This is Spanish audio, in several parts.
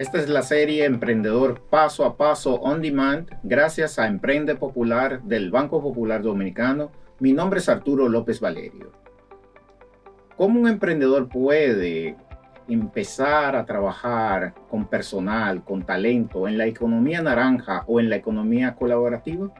Esta es la serie Emprendedor Paso a Paso On Demand, gracias a Emprende Popular del Banco Popular Dominicano. Mi nombre es Arturo López Valerio. ¿Cómo un emprendedor puede empezar a trabajar con personal, con talento, en la economía naranja o en la economía colaborativa?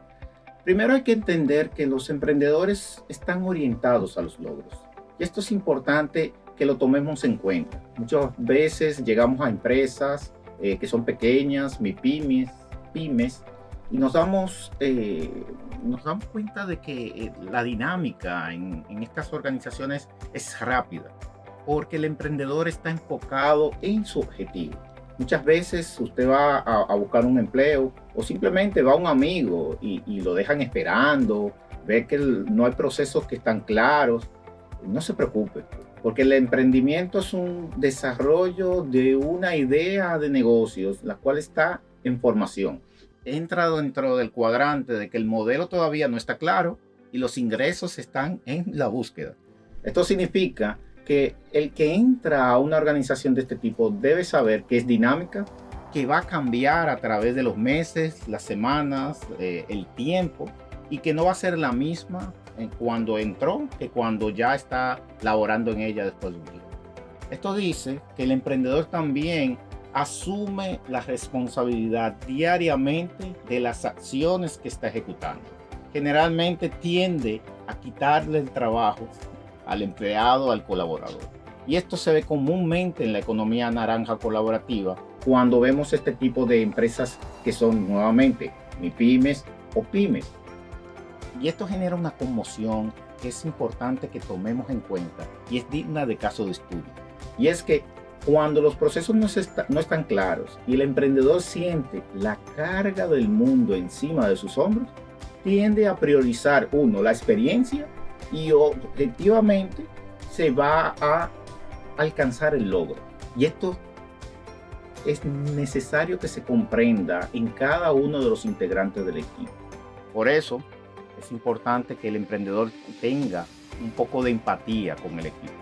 Primero hay que entender que los emprendedores están orientados a los logros. Y esto es importante que lo tomemos en cuenta. Muchas veces llegamos a empresas que son pequeñas, pymes, y nos damos cuenta de que la dinámica en estas organizaciones es rápida, porque el emprendedor está enfocado en su objetivo. Muchas veces usted va a buscar un empleo o simplemente va a un amigo y lo dejan esperando, ve que no hay procesos que están claros. No se preocupe, porque el emprendimiento es un desarrollo de una idea de negocios, la cual está en formación. Entra dentro del cuadrante de que el modelo todavía no está claro y los ingresos están en la búsqueda. Esto significa que el que entra a una organización de este tipo debe saber que es dinámica, que va a cambiar a través de los meses, las semanas, el tiempo, y que no va a ser la misma cuando entró que cuando ya está laborando en ella después de un tiempo. Esto dice que el emprendedor también asume la responsabilidad diariamente de las acciones que está ejecutando. Generalmente tiende a quitarle el trabajo al empleado, al colaborador. Y esto se ve comúnmente en la economía naranja colaborativa cuando vemos este tipo de empresas que son nuevamente MIPYMES o pymes. Y esto genera una conmoción que es importante que tomemos en cuenta y es digna de caso de estudio. Y es que cuando los procesos no están claros y el emprendedor siente la carga del mundo encima de sus hombros, tiende a priorizar, la experiencia, y objetivamente se va a alcanzar el logro. Y esto es necesario que se comprenda en cada uno de los integrantes del equipo. Por eso es importante que el emprendedor tenga un poco de empatía con el equipo.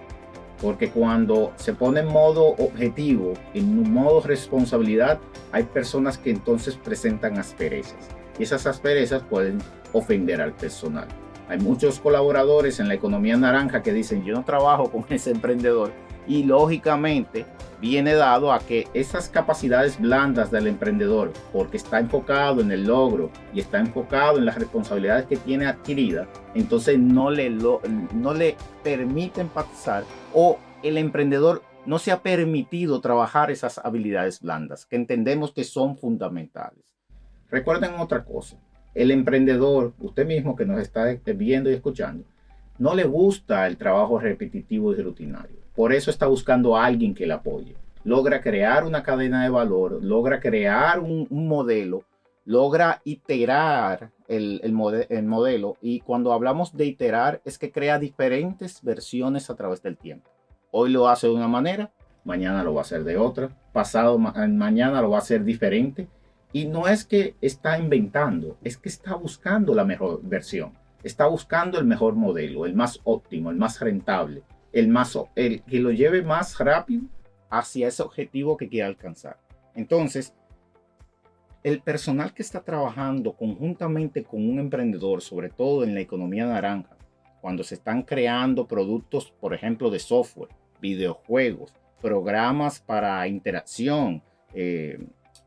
Porque cuando se pone en modo objetivo, en modo responsabilidad, hay personas que entonces presentan asperezas. Y esas asperezas pueden ofender al personal. Hay muchos colaboradores en la economía naranja que dicen, yo no trabajo con ese emprendedor. Y lógicamente viene dado a que esas capacidades blandas del emprendedor, porque está enfocado en el logro y está enfocado en las responsabilidades que tiene adquiridas, entonces no le permite empatizar, o el emprendedor no se ha permitido trabajar esas habilidades blandas que entendemos que son fundamentales. Recuerden otra cosa. El emprendedor, usted mismo que nos está viendo y escuchando, no le gusta el trabajo repetitivo y rutinario. Por eso está buscando a alguien que le apoye. Logra crear una cadena de valor, logra crear un modelo, logra iterar el modelo. Y cuando hablamos de iterar es que crea diferentes versiones a través del tiempo. Hoy lo hace de una manera, mañana lo va a hacer de otra, mañana lo va a hacer diferente. Y no es que está inventando, es que está buscando la mejor versión. Está buscando el mejor modelo, el más óptimo, el más rentable, el que lo lleve más rápido hacia ese objetivo que quiere alcanzar. Entonces, el personal que está trabajando conjuntamente con un emprendedor, sobre todo en la economía naranja, cuando se están creando productos, por ejemplo, de software, videojuegos, programas para interacción,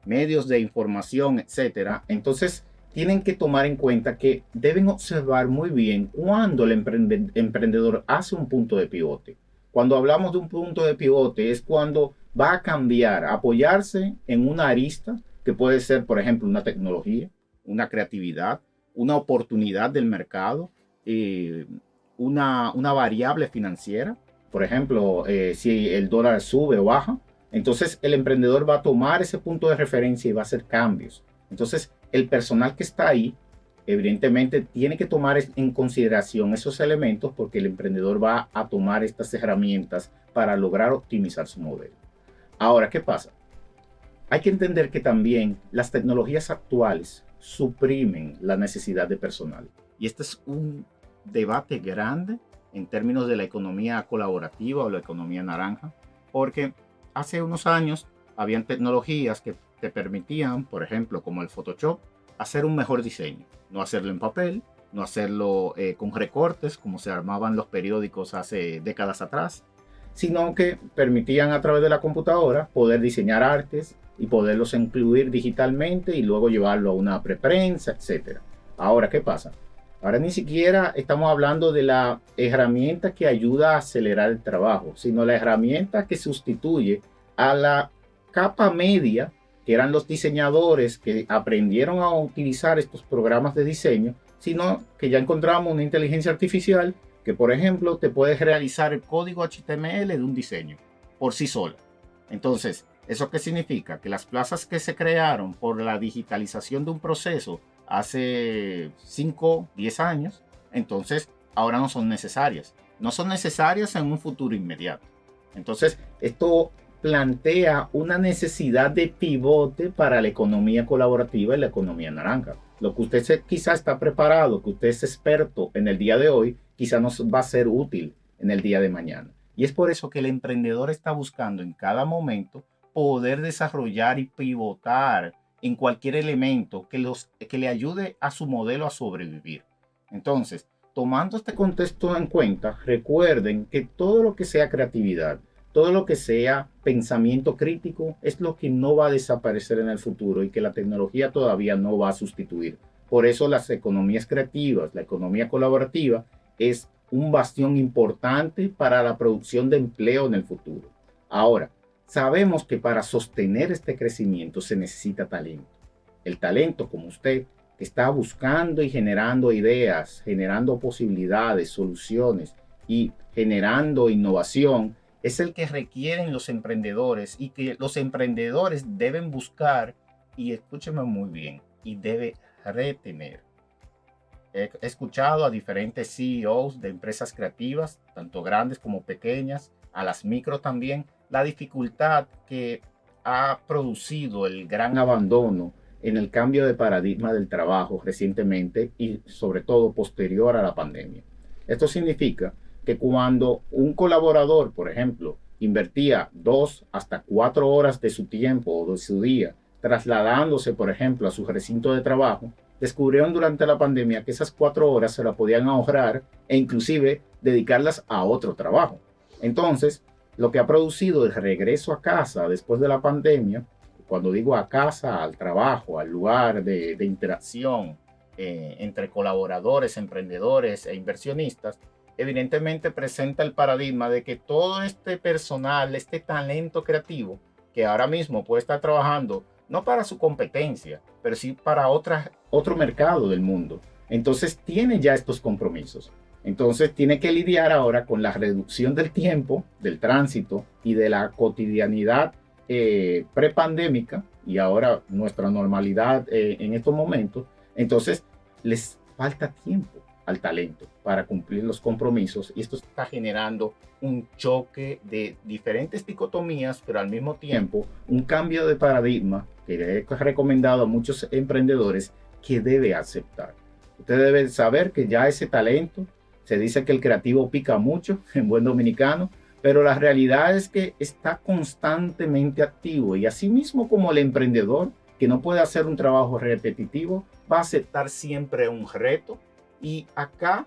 medios de información, etcétera, entonces tienen que tomar en cuenta que deben observar muy bien cuando el emprendedor hace un punto de pivote. Cuando hablamos de un punto de pivote es cuando va a cambiar, a apoyarse en una arista que puede ser, por ejemplo, una tecnología, una creatividad, una oportunidad del mercado, una variable financiera. Por ejemplo, si el dólar sube o baja, entonces el emprendedor va a tomar ese punto de referencia y va a hacer cambios. Entonces el personal que está ahí, evidentemente, tiene que tomar en consideración esos elementos porque el emprendedor va a tomar estas herramientas para lograr optimizar su modelo. Ahora, ¿qué pasa? Hay que entender que también las tecnologías actuales suprimen la necesidad de personal. Y este es un debate grande en términos de la economía colaborativa o la economía naranja, porque hace unos años habían tecnologías que te permitían, por ejemplo, como el Photoshop, hacer un mejor diseño. No hacerlo en papel, no hacerlo con recortes, como se armaban los periódicos hace décadas atrás, sino que permitían a través de la computadora poder diseñar artes y poderlos incluir digitalmente y luego llevarlo a una preprensa, etc. Ahora, ¿qué pasa? Ahora ni siquiera estamos hablando de la herramienta que ayuda a acelerar el trabajo, sino la herramienta que sustituye a la capa media, que eran los diseñadores que aprendieron a utilizar estos programas de diseño, sino que ya encontramos una inteligencia artificial que, por ejemplo, te puede realizar el código HTML de un diseño por sí sola. Entonces, ¿eso qué significa? Que las plazas que se crearon por la digitalización de un proceso hace 5, 10 años, entonces ahora no son necesarias. No son necesarias en un futuro inmediato. Entonces, esto plantea una necesidad de pivote para la economía colaborativa y la economía naranja. Lo que usted quizá está preparado, que usted es experto en el día de hoy, quizá nos va a ser útil en el día de mañana. Y es por eso que el emprendedor está buscando en cada momento poder desarrollar y pivotar en cualquier elemento que le ayude a su modelo a sobrevivir. Entonces, tomando este contexto en cuenta, recuerden que todo lo que sea creatividad, todo lo que sea pensamiento crítico es lo que no va a desaparecer en el futuro y que la tecnología todavía no va a sustituir. Por eso las economías creativas, la economía colaborativa es un bastión importante para la producción de empleo en el futuro. Ahora, sabemos que para sostener este crecimiento se necesita talento. El talento, como usted, que está buscando y generando ideas, generando posibilidades, soluciones y generando innovación, es el que requieren los emprendedores y que los emprendedores deben buscar, y escúcheme muy bien, y debe retener. He escuchado a diferentes CEOs de empresas creativas, tanto grandes como pequeñas, a las micro también, la dificultad que ha producido el gran abandono en el cambio de paradigma del trabajo recientemente y sobre todo posterior a la pandemia. Esto significa que cuando un colaborador, por ejemplo, invertía 2 hasta 4 horas de su tiempo o de su día trasladándose, por ejemplo, a su recinto de trabajo, descubrieron durante la pandemia que esas 4 horas se las podían ahorrar e inclusive dedicarlas a otro trabajo. Entonces, lo que ha producido el regreso a casa después de la pandemia, cuando digo a casa, al trabajo, al lugar de interacción entre colaboradores, emprendedores e inversionistas, evidentemente presenta el paradigma de que todo este personal, este talento creativo, que ahora mismo puede estar trabajando no para su competencia, pero sí para otro mercado del mundo. Entonces tiene ya estos compromisos. Entonces tiene que lidiar ahora con la reducción del tiempo, del tránsito y de la cotidianidad prepandémica y ahora nuestra normalidad en estos momentos. Entonces les falta tiempo al talento para cumplir los compromisos y esto está generando un choque de diferentes dicotomías, pero al mismo tiempo un cambio de paradigma que he recomendado a muchos emprendedores que debe aceptar. Usted debe saber que ya ese talento, se dice que el creativo pica mucho en buen dominicano, pero la realidad es que está constantemente activo y así mismo como el emprendedor que no puede hacer un trabajo repetitivo, va a aceptar siempre un reto. Y acá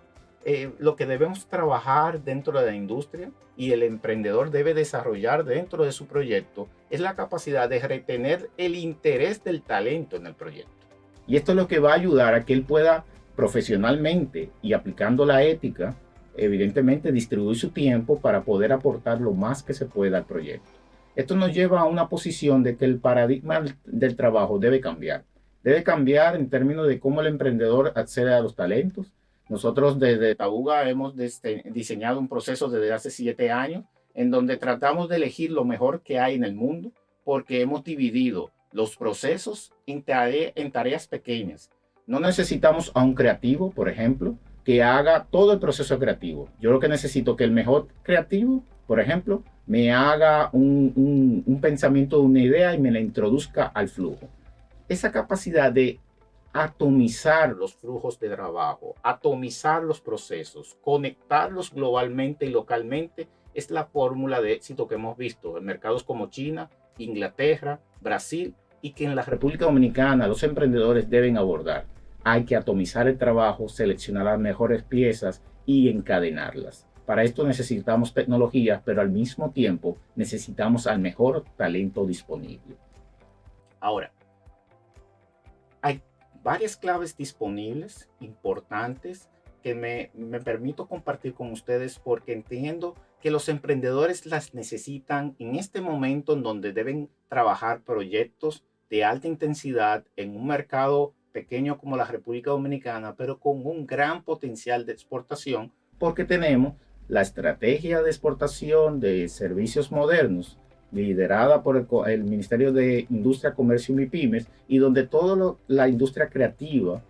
lo que debemos trabajar dentro de la industria y el emprendedor debe desarrollar dentro de su proyecto es la capacidad de retener el interés del talento en el proyecto. Y esto es lo que va a ayudar a que él pueda profesionalmente y aplicando la ética, evidentemente distribuir su tiempo para poder aportar lo más que se pueda al proyecto. Esto nos lleva a una posición de que el paradigma del trabajo debe cambiar. Debe cambiar en términos de cómo el emprendedor accede a los talentos. Nosotros desde Tabuga hemos diseñado un proceso desde hace 7 años en donde tratamos de elegir lo mejor que hay en el mundo porque hemos dividido los procesos en tareas pequeñas. No necesitamos a un creativo, por ejemplo, que haga todo el proceso creativo. Yo lo que necesito es que el mejor creativo, por ejemplo, me haga un pensamiento de una idea y me la introduzca al flujo. Esa capacidad de atomizar los flujos de trabajo, atomizar los procesos, conectarlos globalmente y localmente, es la fórmula de éxito que hemos visto en mercados como China Inglaterra, Brasil, y que en la República Dominicana los emprendedores deben abordar. Hay que atomizar el trabajo, seleccionar las mejores piezas y encadenarlas. Para esto necesitamos tecnología, pero al mismo tiempo necesitamos al mejor talento disponible. Ahora, hay varias claves disponibles, importantes, que me permito compartir con ustedes porque entiendo que los emprendedores las necesitan en este momento en donde deben trabajar proyectos de alta intensidad en un mercado pequeño como la República Dominicana, pero con un gran potencial de exportación, porque tenemos la estrategia de exportación de servicios modernos liderada por el Ministerio de Industria, Comercio y MIPIMES, y donde toda la industria creativa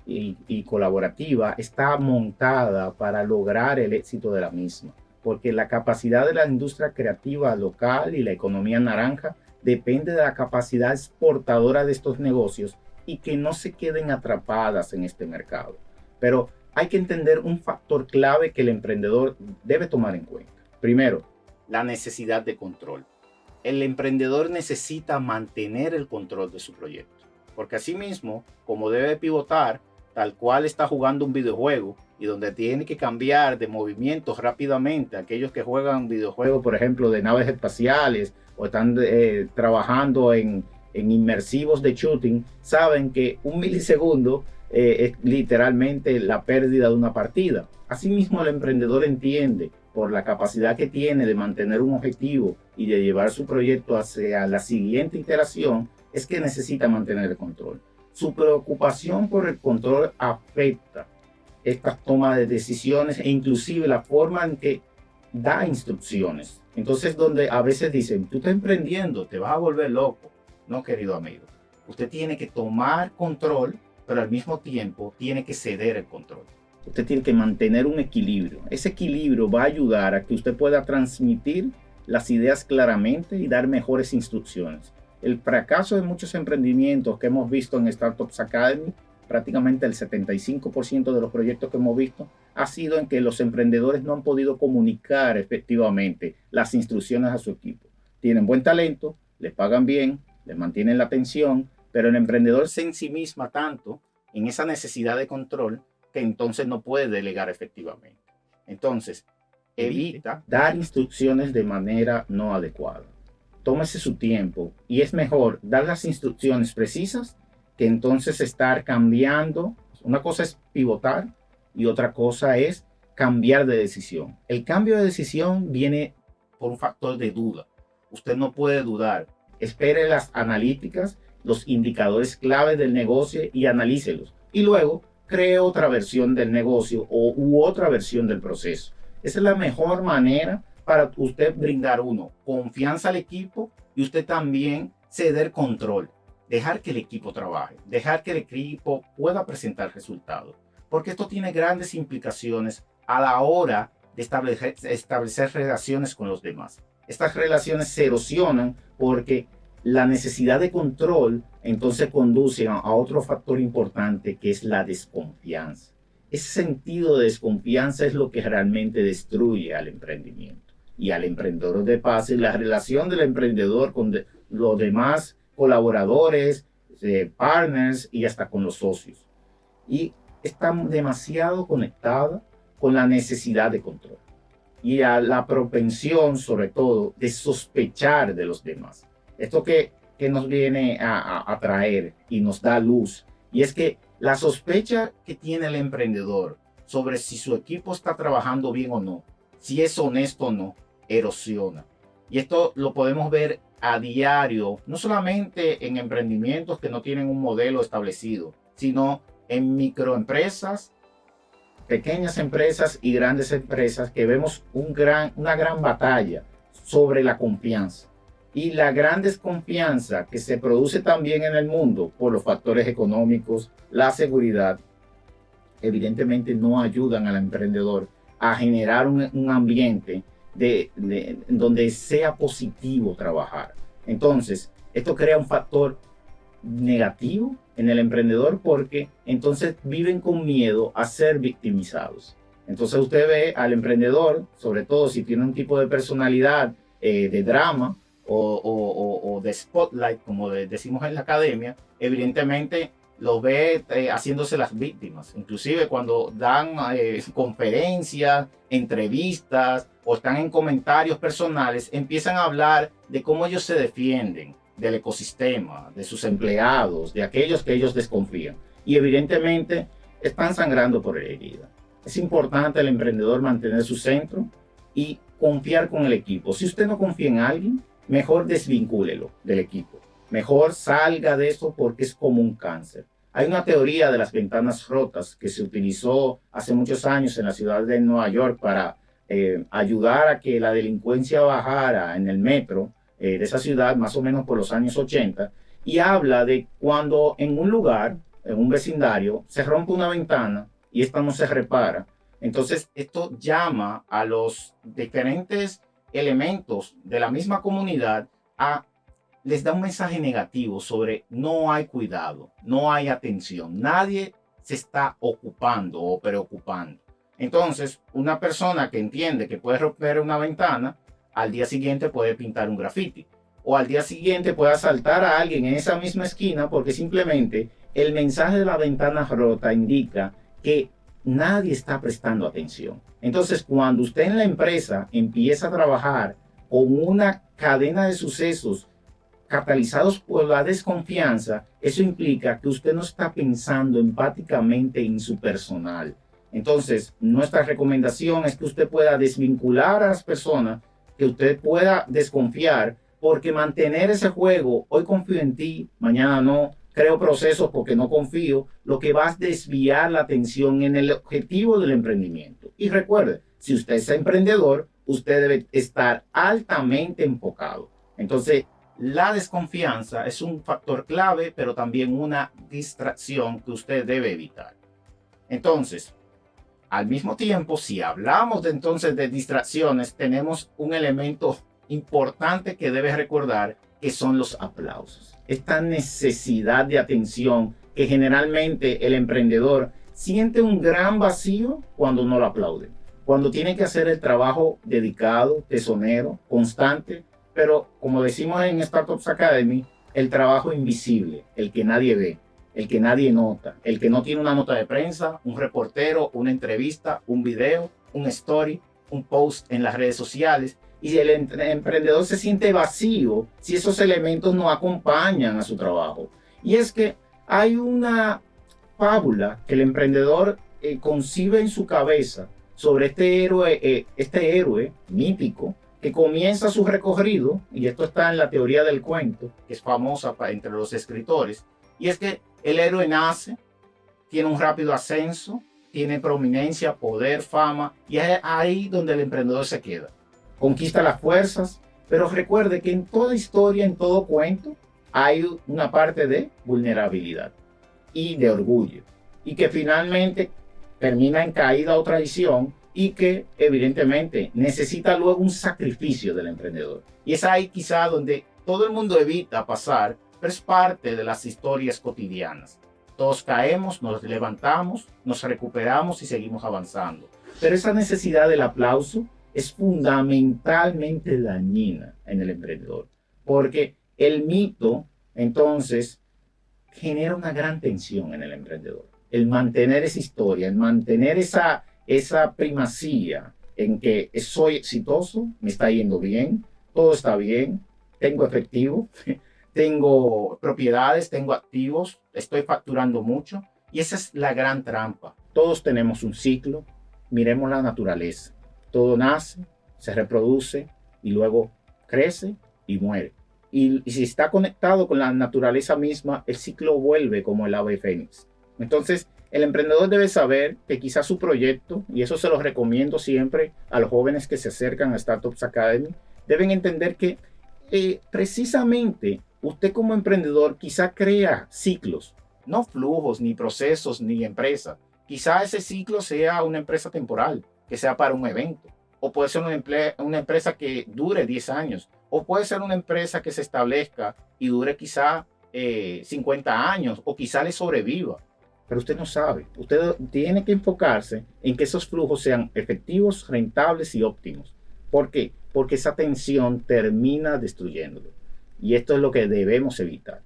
y colaborativa está montada para lograr el éxito de la misma, porque la capacidad de la industria creativa local y la economía naranja depende de la capacidad exportadora de estos negocios y que no se queden atrapadas en este mercado. Pero hay que entender un factor clave que el emprendedor debe tomar en cuenta. Primero, la necesidad de control. El emprendedor necesita mantener el control de su proyecto, porque asimismo, como debe pivotar, tal cual está jugando un videojuego y donde tiene que cambiar de movimientos rápidamente, aquellos que juegan videojuegos, por ejemplo, de naves espaciales o están trabajando en inmersivos de shooting, saben que un milisegundo es literalmente la pérdida de una partida. Asimismo, el emprendedor entiende por la capacidad que tiene de mantener un objetivo y de llevar su proyecto hacia la siguiente iteración, es que necesita mantener el control. Su preocupación por el control afecta estas tomas de decisiones e inclusive la forma en que da instrucciones. Entonces, donde a veces dicen, tú estás emprendiendo, te vas a volver loco. No, querido amigo. Usted tiene que tomar control, pero al mismo tiempo tiene que ceder el control. Usted tiene que mantener un equilibrio. Ese equilibrio va a ayudar a que usted pueda transmitir las ideas claramente y dar mejores instrucciones. El fracaso de muchos emprendimientos que hemos visto en Startups Academy, prácticamente el 75% de los proyectos que hemos visto, ha sido en que los emprendedores no han podido comunicar efectivamente las instrucciones a su equipo. Tienen buen talento, les pagan bien, les mantienen la atención, pero el emprendedor se ensimisma tanto en esa necesidad de control que entonces no puede delegar efectivamente. Entonces, evita dar instrucciones de manera no adecuada. Tómese su tiempo y es mejor dar las instrucciones precisas que entonces estar cambiando. Una cosa es pivotar y otra cosa es cambiar de decisión. El cambio de decisión viene por un factor de duda. Usted no puede dudar. Espere las analíticas, los indicadores clave del negocio y analícelos. Y luego cree otra versión del negocio u otra versión del proceso. Esa es la mejor manera para usted brindar confianza al equipo y usted también ceder control. Dejar que el equipo trabaje, dejar que el equipo pueda presentar resultados. Porque esto tiene grandes implicaciones a la hora de establecer relaciones con los demás. Estas relaciones se erosionan porque la necesidad de control entonces conduce a otro factor importante que es la desconfianza. Ese sentido de desconfianza es lo que realmente destruye al emprendimiento y al emprendedor de paso y la relación del emprendedor con los demás colaboradores, partners y hasta con los socios. Y está demasiado conectada con la necesidad de control y a la propensión, sobre todo, de sospechar de los demás. Esto que nos viene a traer y nos da luz, y es que la sospecha que tiene el emprendedor sobre si su equipo está trabajando bien o no, si es honesto o no, erosiona. Y esto lo podemos ver a diario, no solamente en emprendimientos que no tienen un modelo establecido, sino en microempresas, pequeñas empresas y grandes empresas que vemos una gran batalla sobre la confianza. Y la gran desconfianza que se produce también en el mundo por los factores económicos, la seguridad, evidentemente no ayudan al emprendedor a generar un ambiente donde sea positivo trabajar. Entonces, esto crea un factor negativo en el emprendedor porque entonces viven con miedo a ser victimizados. Entonces usted ve al emprendedor, sobre todo si tiene un tipo de personalidad de drama o de spotlight, como decimos en la academia, evidentemente lo ve haciéndose las víctimas. Inclusive cuando dan conferencias, entrevistas o están en comentarios personales, empiezan a hablar de cómo ellos se defienden del ecosistema, de sus empleados, de aquellos que ellos desconfían. Y evidentemente están sangrando por herida. Es importante el emprendedor mantener su centro y confiar con el equipo. Si usted no confía en alguien, mejor desvincúlelo del equipo. Mejor salga de eso porque es como un cáncer. Hay una teoría de las ventanas rotas que se utilizó hace muchos años en la ciudad de Nueva York para ayudar a que la delincuencia bajara en el metro de esa ciudad, más o menos por los años 80, y habla de cuando en un lugar, en un vecindario, se rompe una ventana y esta no se repara. Entonces, esto llama a los diferentes elementos de la misma comunidad les da un mensaje negativo sobre no hay cuidado, no hay atención, nadie se está ocupando o preocupando. Entonces, una persona que entiende que puede romper una ventana, al día siguiente puede pintar un graffiti. O al día siguiente puede asaltar a alguien en esa misma esquina porque simplemente el mensaje de la ventana rota indica que nadie está prestando atención. Entonces, cuando usted en la empresa empieza a trabajar con una cadena de sucesos catalizados por la desconfianza, eso implica que usted no está pensando empáticamente en su personal. Entonces, nuestra recomendación es que usted pueda desvincular a las personas, que usted pueda desconfiar, porque mantener ese juego, hoy confío en ti, mañana no, creo procesos porque no confío, lo que va a desviar la atención en el objetivo del emprendimiento. Y recuerde, si usted es emprendedor, usted debe estar altamente enfocado. Entonces, la desconfianza es un factor clave, pero también una distracción que usted debe evitar. Entonces, al mismo tiempo, si hablamos entonces de distracciones, tenemos un elemento importante que debes recordar, que son los aplausos. Esta necesidad de atención que generalmente el emprendedor siente un gran vacío cuando no lo aplauden. Cuando tiene que hacer el trabajo dedicado, tesonero, constante, pero como decimos en Startups Academy, el trabajo invisible, el que nadie ve, el que nadie nota, el que no tiene una nota de prensa, un reportero, una entrevista, un video, un story, un post en las redes sociales. Y el emprendedor se siente vacío si esos elementos no acompañan a su trabajo. Y es que hay una fábula que el emprendedor concibe en su cabeza sobre este héroe mítico que comienza su recorrido, y esto está en la teoría del cuento, que es famosa entre los escritores, y es que el héroe nace, tiene un rápido ascenso, tiene prominencia, poder, fama, y es ahí donde el emprendedor se queda. Conquista las fuerzas, pero recuerde que en toda historia, en todo cuento, hay una parte de vulnerabilidad y de orgullo, y que finalmente termina en caída o traición, y que evidentemente necesita luego un sacrificio del emprendedor. Y es ahí quizá donde todo el mundo evita pasar, pero es parte de las historias cotidianas. Todos caemos, nos levantamos, nos recuperamos y seguimos avanzando. Pero esa necesidad del aplauso es fundamentalmente dañina en el emprendedor, porque el mito entonces genera una gran tensión en el emprendedor. El mantener esa historia, el mantener esa primacía en que soy exitoso, me está yendo bien, todo está bien, tengo efectivo, tengo propiedades, tengo activos, estoy facturando mucho. Y esa es la gran trampa. Todos tenemos un ciclo, miremos la naturaleza. Todo nace, se reproduce y luego crece y muere. Y si está conectado con la naturaleza misma, el ciclo vuelve como el ave fénix. Entonces, el emprendedor debe saber que quizás su proyecto, y eso se lo recomiendo siempre a los jóvenes que se acercan a Startups Academy, deben entender que precisamente usted como emprendedor quizá crea ciclos, no flujos, ni procesos, ni empresa. Quizá ese ciclo sea una empresa temporal, que sea para un evento, o puede ser una empresa que dure 10 años, o puede ser una empresa que se establezca y dure quizá 50 años, o quizá le sobreviva. Pero usted no sabe. Usted tiene que enfocarse en que esos flujos sean efectivos, rentables y óptimos. ¿Por qué? porque esa tensión termina destruyéndolo. Y esto es lo que debemos evitar.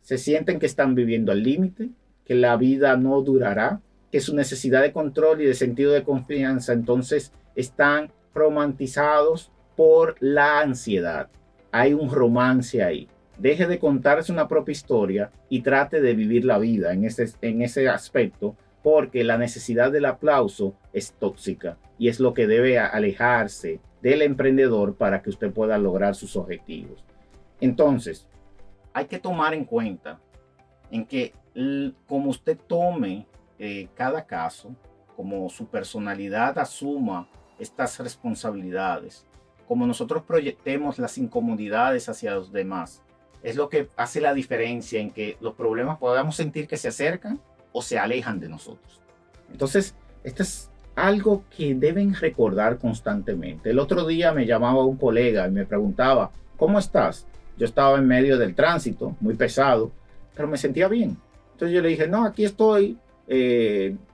Se sienten que están viviendo al límite, que la vida no durará, que su necesidad de control y de sentido de confianza entonces están romantizados por la ansiedad. Hay un romance ahí. Deje de contarse una propia historia y trate de vivir la vida en ese aspecto, porque la necesidad del aplauso es tóxica y es lo que debe alejarse del emprendedor para que usted pueda lograr sus objetivos. Entonces, hay que tomar en cuenta en que como usted tome cada caso, como su personalidad asuma estas responsabilidades, como nosotros proyectemos las incomodidades hacia los demás, es lo que hace la diferencia en que los problemas podamos sentir que se acercan o se alejan de nosotros. Entonces, esto es algo que deben recordar constantemente. El otro día me llamaba un colega y me preguntaba, ¿cómo estás? Yo estaba en medio del tránsito, muy pesado, pero me sentía bien. Entonces yo le dije, no, aquí estoy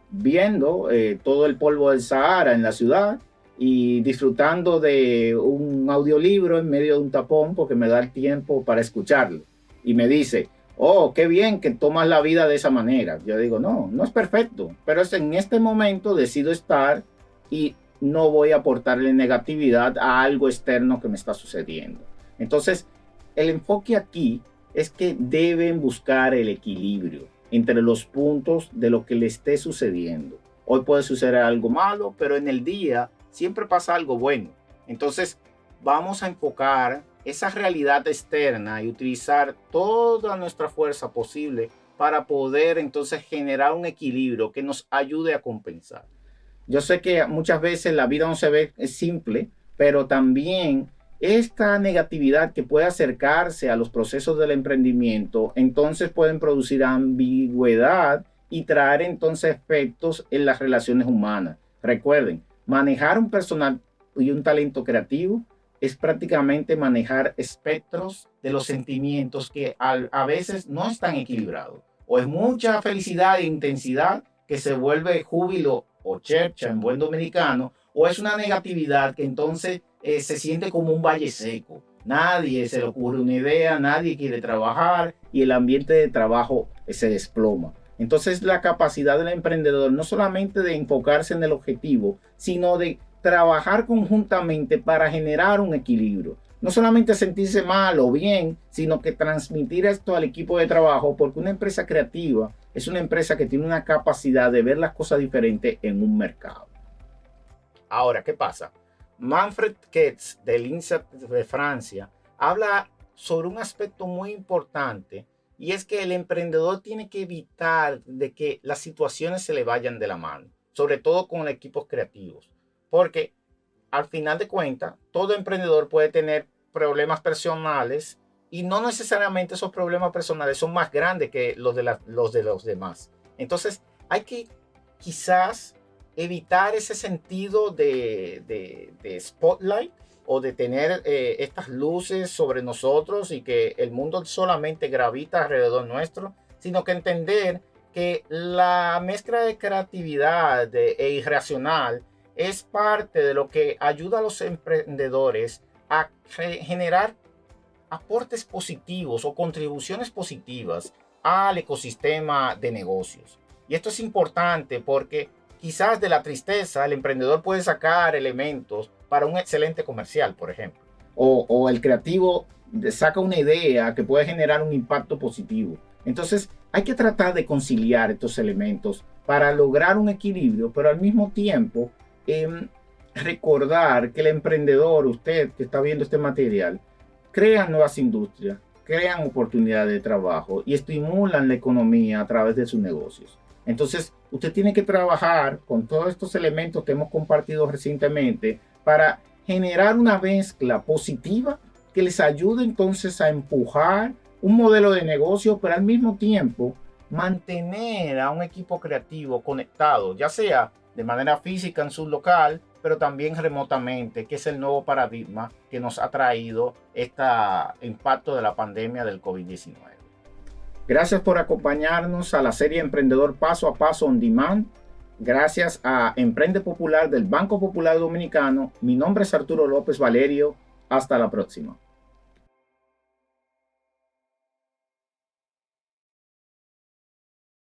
viendo todo el polvo del Sahara en la ciudad y disfrutando de un audiolibro en medio de un tapón porque me da el tiempo para escucharlo. Y me dice, oh, qué bien que tomas la vida de esa manera. Yo digo, no, no es perfecto, pero es en este momento decido estar y no voy a aportarle negatividad a algo externo que me está sucediendo. Entonces, el enfoque aquí es que deben buscar el equilibrio entre los puntos de lo que le esté sucediendo. Hoy puede suceder algo malo, pero en el día siempre pasa algo bueno. Entonces, vamos a enfocar esa realidad externa y utilizar toda nuestra fuerza posible para poder entonces generar un equilibrio que nos ayude a compensar. Yo sé que muchas veces la vida no se ve simple, pero también esta negatividad que puede acercarse a los procesos del emprendimiento, entonces pueden producir ambigüedad y traer entonces efectos en las relaciones humanas. Recuerden, manejar un personal y un talento creativo es prácticamente manejar espectros de los sentimientos que a veces no están equilibrados. O es mucha felicidad e intensidad que se vuelve júbilo o chercha en buen dominicano, o es una negatividad que entonces se siente como un valle seco. Nadie se le ocurre una idea, nadie quiere trabajar y el ambiente de trabajo se desploma. Entonces la capacidad del emprendedor no solamente de enfocarse en el objetivo, sino de trabajar conjuntamente para generar un equilibrio. No solamente sentirse mal o bien, sino que transmitir esto al equipo de trabajo, porque una empresa creativa es una empresa que tiene una capacidad de ver las cosas diferentes en un mercado. Ahora, ¿qué pasa? Manfred Ketz, del INSEAD de Francia, habla sobre un aspecto muy importante y es que el emprendedor tiene que evitar de que las situaciones se le vayan de la mano, sobre todo con equipos creativos, porque al final de cuentas, todo emprendedor puede tener problemas personales y no necesariamente esos problemas personales son más grandes que los de los demás. Entonces, hay que quizás evitar ese sentido de spotlight o de tener estas luces sobre nosotros y que el mundo solamente gravita alrededor nuestro, sino que entender que la mezcla de creatividad e irracional es parte de lo que ayuda a los emprendedores a generar aportes positivos o contribuciones positivas al ecosistema de negocios. Y esto es importante porque quizás de la tristeza el emprendedor puede sacar elementos para un excelente comercial, por ejemplo. O el creativo saca una idea que puede generar un impacto positivo. Entonces hay que tratar de conciliar estos elementos para lograr un equilibrio, pero al mismo tiempo recordar que el emprendedor, usted que está viendo este material, crean nuevas industrias, crean oportunidades de trabajo y estimulan la economía a través de sus negocios. Entonces, usted tiene que trabajar con todos estos elementos que hemos compartido recientemente para generar una mezcla positiva que les ayude entonces a empujar un modelo de negocio, pero al mismo tiempo mantener a un equipo creativo conectado, ya sea de manera física en su local, pero también remotamente, que es el nuevo paradigma que nos ha traído este impacto de la pandemia del COVID-19. Gracias por acompañarnos a la serie Emprendedor Paso a Paso On Demand. Gracias a Emprende Popular del Banco Popular Dominicano, mi nombre es Arturo López Valerio. Hasta la próxima.